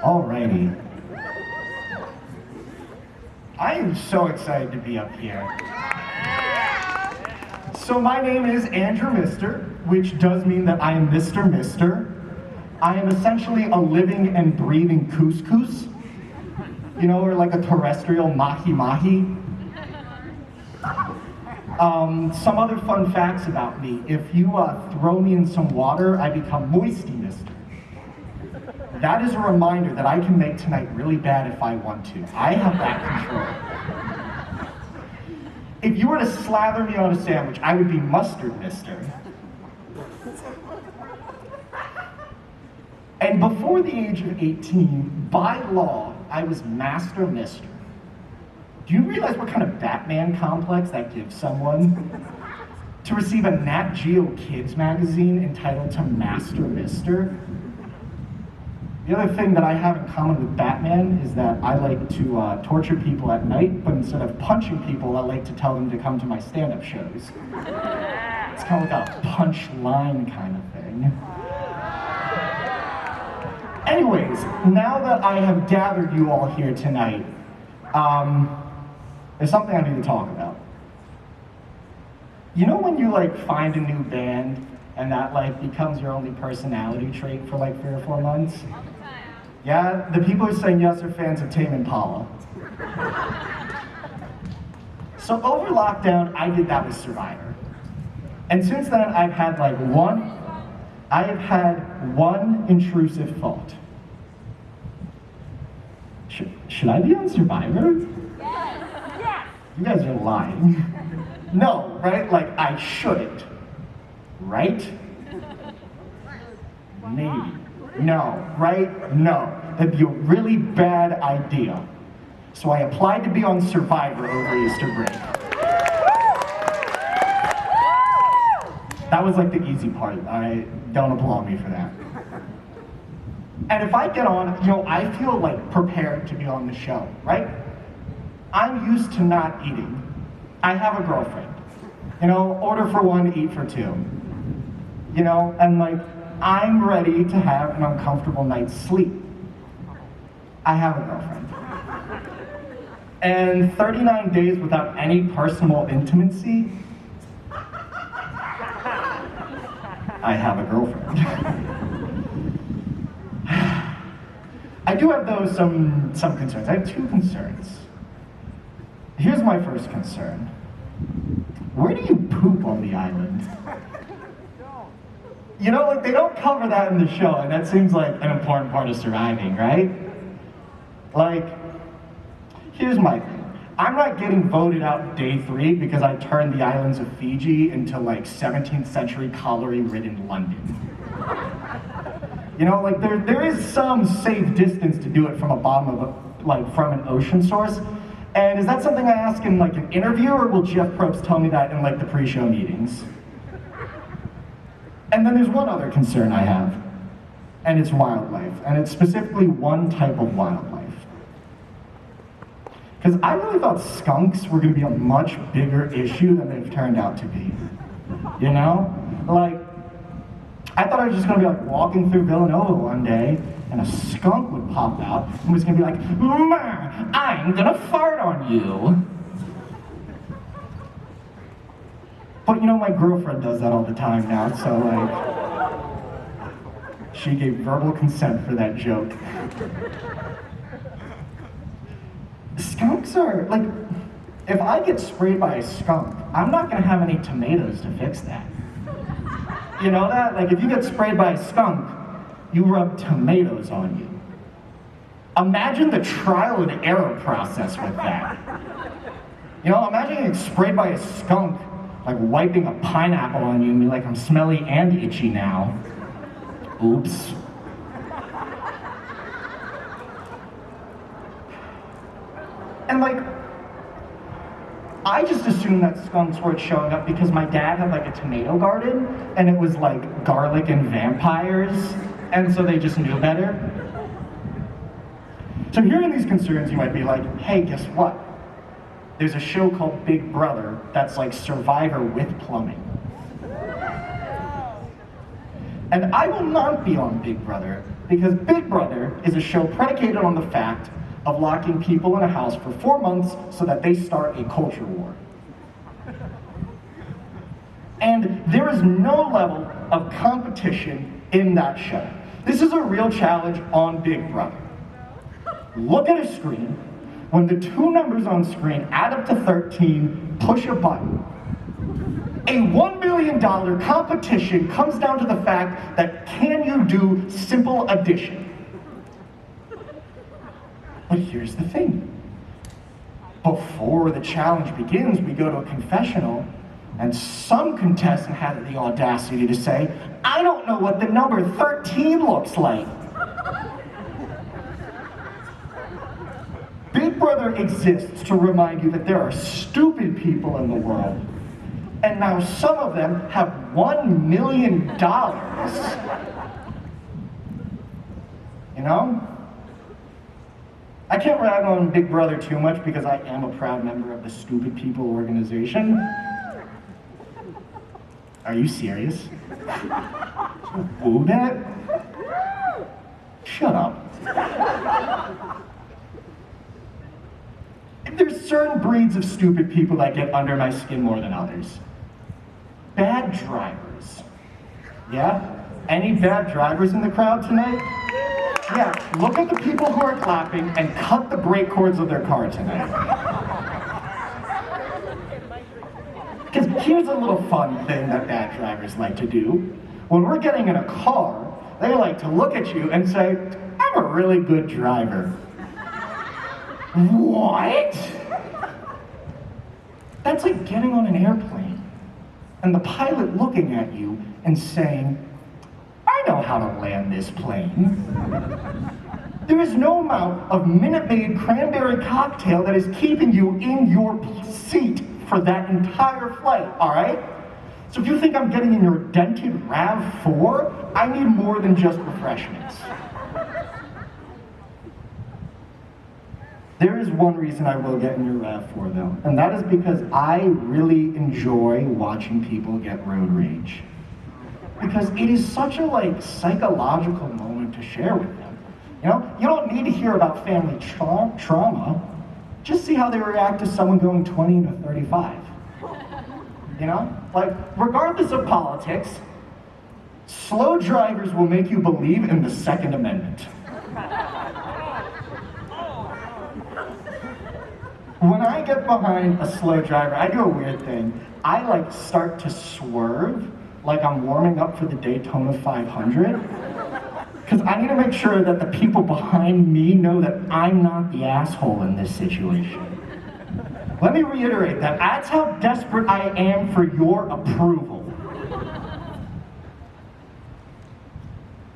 Alrighty. I am so excited to be up here. So my name is Andrew Mister, which does mean that I am Mr. Mister. I am essentially a living and breathing couscous. You know, or like a terrestrial mahi-mahi. Some other fun facts about me. If you throw me in some water, I become moisty mister. That is a reminder that I can make tonight really bad if I want to. I have that control. If you were to slather me on a sandwich, I would be mustard mister. And before the age of 18, by law, I was master mister. Do you realize what kind of Batman complex that gives someone? To receive a Nat Geo Kids magazine entitled to Master Mister? The other thing that I have in common with Batman is that I like to torture people at night, but instead of punching people, I like to tell them to come to my stand-up shows. It's kind of like a punchline kind of thing. Anyways, now that I have gathered you all here tonight, there's something I need to talk about. You know when you find a new band and that becomes your only personality trait for 3 or 4 months? Yeah, the people who saying yes are fans of Tame Impala. So over lockdown, I did that with Survivor. And since then, I've had one intrusive thought. Should I be on Survivor? Yes. You guys are lying. No, right? I shouldn't. Right? Maybe. No, right? No. That'd be a really bad idea. So I applied to be on Survivor over Easter break. That was the easy part. Don't applaud me for that. And if I get on, I feel prepared to be on the show, right? I'm used to not eating. I have a girlfriend. Order for one, eat for two. And I'm ready to have an uncomfortable night's sleep. I have a girlfriend. And 39 days without any personal intimacy, I have a girlfriend. I do have, though, some concerns. I have 2 concerns. Here's my first concern. Where do you poop on the island? They don't cover that in the show, and that seems like an important part of surviving, right? Here's my thing. I'm not getting voted out day 3 because I turned the islands of Fiji into 17th century cholera-ridden London. There is some safe distance to do it from a bottom of from an ocean source. And is that something I ask in an interview, or will Jeff Probst tell me that in the pre-show meetings? And then there's one other concern I have, and it's wildlife, and it's specifically one type of wildlife. Because I really thought skunks were going to be a much bigger issue than they've turned out to be. I thought I was just going to be walking through Villanova one day, and a skunk would pop out and was going to be I'm going to fart on you. But my girlfriend does that all the time now, so she gave verbal consent for that joke. Skunks are, if I get sprayed by a skunk, I'm not going to have any tomatoes to fix that. You know that? If you get sprayed by a skunk, you rub tomatoes on you. Imagine the trial and error process with that. Imagine getting sprayed by a skunk, wiping a pineapple on you and be I'm smelly and itchy now. Oops. And I just assumed that skunks weren't showing up because my dad had a tomato garden, and it was garlic and vampires, and so they just knew better. So hearing these concerns, you might be hey, guess what? there's a show called Big Brother that's like Survivor with plumbing. And I will not be on Big Brother because Big Brother is a show predicated on the fact of locking people in a house for 4 months so that they start a culture war. And there is no level of competition in that show. This is a real challenge on Big Brother. Look at a screen. When the two numbers on screen add up to 13, push a button. A $1 million competition comes down to the fact that can you do simple addition? But here's the thing. Before the challenge begins, we go to a confessional, and some contestant had the audacity to say, I don't know what the number 13 looks like. Big Brother exists to remind you that there are stupid people in the world. And now some of them have $1 million. You know? I can't rag on Big Brother too much because I am a proud member of the Stupid People organization. Are you serious? Woo that? Shut up. There's certain breeds of stupid people that get under my skin more than others. Bad drivers. Yeah? Any bad drivers in the crowd tonight? Yeah, look at the people who are clapping and cut the brake cords of their car tonight. Because here's a little fun thing that bad drivers like to do. When we're getting in a car, they like to look at you and say, I'm a really good driver. What? That's like getting on an airplane and the pilot looking at you and saying, I know how to land this plane. There is no amount of Minute Maid cranberry cocktail that is keeping you in your seat for that entire flight, all right? So if you think I'm getting in your dented RAV4, I need more than just refreshments. There is one reason I will get in your RAV4 though, and that is because I really enjoy watching people get road rage. Because it is such a psychological moment to share with them. You know, you don't need to hear about family trauma. Just see how they react to someone going 20 to 35. You know, regardless of politics, slow drivers will make you believe in the Second Amendment. When I get behind a slow driver, I do a weird thing. I start to swerve like I'm warming up for the Daytona 500. Because I need to make sure that the people behind me know that I'm not the asshole in this situation. Let me reiterate that. That's how desperate I am for your approval.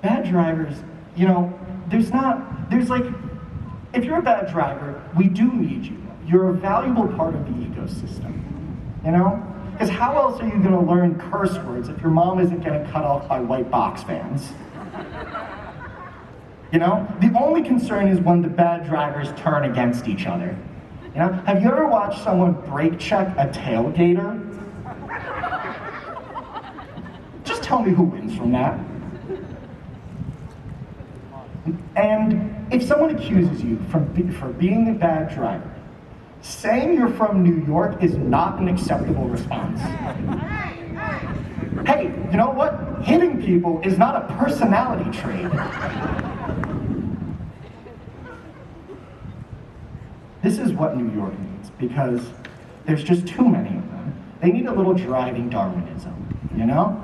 Bad drivers, you know, if you're a bad driver, we do need you. You're a valuable part of the ecosystem, you know? Because how else are you gonna learn curse words if your mom isn't getting cut off by white box fans? You know? The only concern is when the bad drivers turn against each other. You know? Have you ever watched someone brake check a tailgater? Just tell me who wins from that. And if someone accuses you for being a bad driver, saying you're from New York is not an acceptable response. Hey, you know what? Hitting people is not a personality trait. This is what New York needs, because there's just too many of them. They need a little driving Darwinism, you know?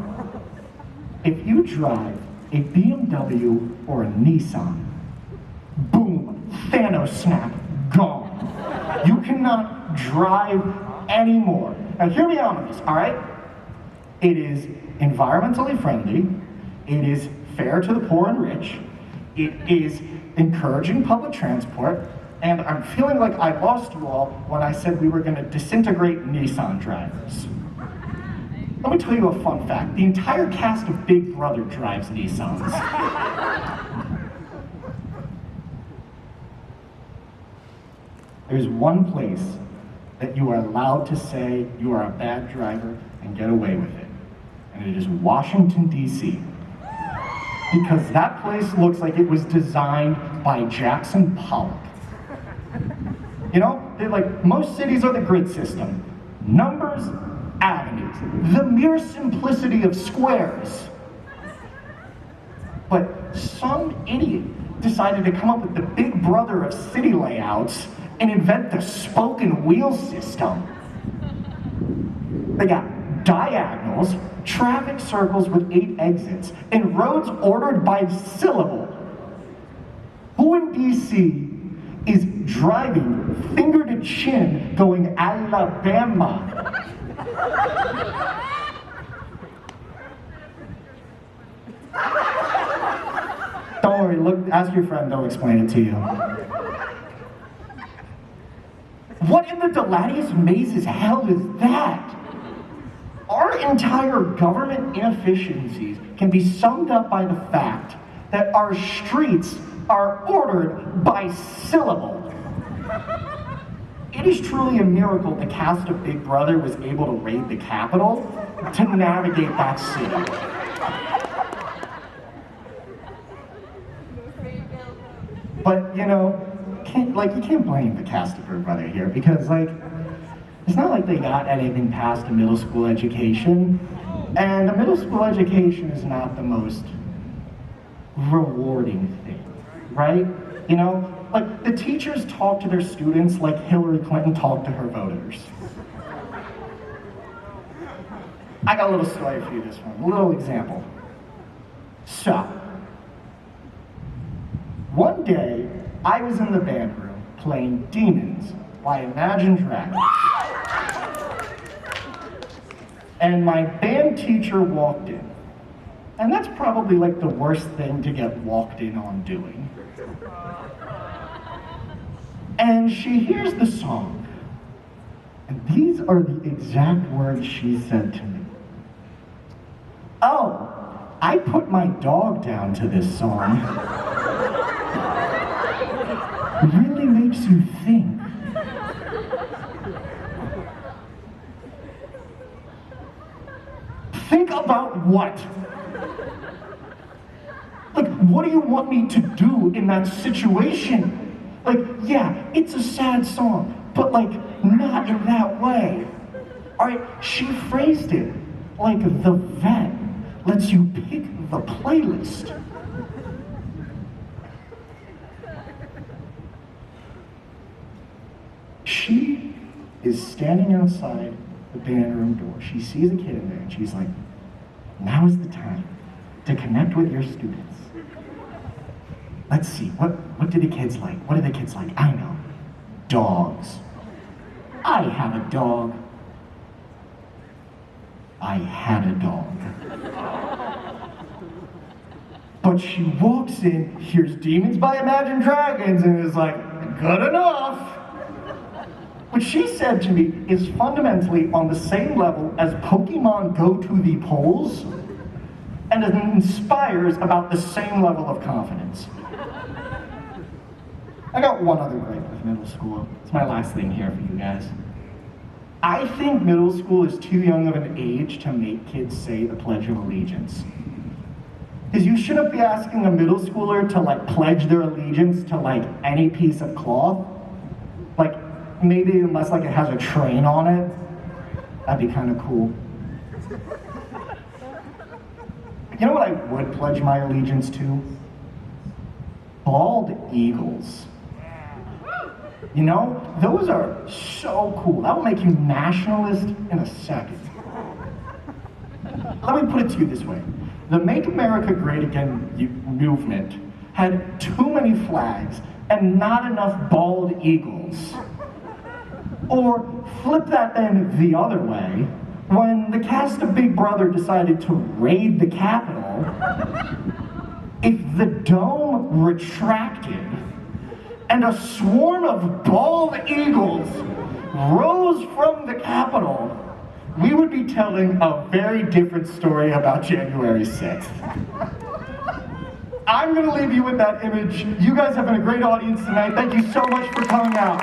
If you drive a BMW or a Nissan, boom, Thanos snap, gone. You cannot drive anymore. Now hear me out on this, all right? It is environmentally friendly, it is fair to the poor and rich, it is encouraging public transport, and I'm feeling like I lost you all when I said we were gonna disintegrate Nissan drivers. Let me tell you a fun fact. The entire cast of Big Brother drives Nissans. There's one place that you are allowed to say you are a bad driver and get away with it. And it is Washington, D.C. Because that place looks like it was designed by Jackson Pollock. You know, like most cities are the grid system. Numbers, avenues, the mere simplicity of squares. But some idiot decided to come up with the big brother of city layouts and invent the spoken wheel system. They got diagonals, traffic circles with 8 exits, and roads ordered by syllable. Who in DC is driving finger to chin going Alabama? Don't worry, look, ask your friend, they'll explain it to you. What in the Deladius mazes hell is that? Our entire government inefficiencies can be summed up by the fact that our streets are ordered by syllable. It is truly a miracle the cast of Big Brother was able to raid the Capitol to navigate that city. But, you know, you can't blame the cast of Big Brother here because, it's not like they got anything past a middle school education, and a middle school education is not the most rewarding thing, right? You know, the teachers talk to their students like Hillary Clinton talked to her voters. I got a little story for you this one, a little example. So, one day, I was in the band room playing Demons by Imagine Dragons. And my band teacher walked in. And that's probably the worst thing to get walked in on doing. And she hears the song. And these are the exact words she said to me. "Oh, I put my dog down to this song. Really makes you think." Think about what? What do you want me to do in that situation? Yeah, it's a sad song, but not in that way. Alright, she phrased it like the vet lets you pick the playlist. She is standing outside the band room door. She sees a kid in there and she's like, "Now is the time to connect with your students. Let's see, what do the kids like? What do the kids like? I know. Dogs. I have a dog. I had a dog." But she walks in, hears Demons by Imagine Dragons, and is like, "Good enough." What she said to me is fundamentally on the same level as Pokemon Go to the polls, and it inspires about the same level of confidence. I got one other gripe with middle school. It's my last thing here for you guys. I think middle school is too young of an age to make kids say the Pledge of Allegiance. Because you shouldn't be asking a middle schooler to pledge their allegiance to any piece of cloth. Maybe unless it has a train on it. That'd be kind of cool. You know what I would pledge my allegiance to? Bald eagles. You know, those are so cool. That will make you nationalist in a second. Let me put it to you this way. The Make America Great Again movement had too many flags and not enough bald eagles. Or flip that then the other way, when the cast of Big Brother decided to raid the Capitol, if the dome retracted and a swarm of bald eagles rose from the Capitol, we would be telling a very different story about January 6th. I'm gonna leave you with that image. You guys have been a great audience tonight. Thank you so much for coming out.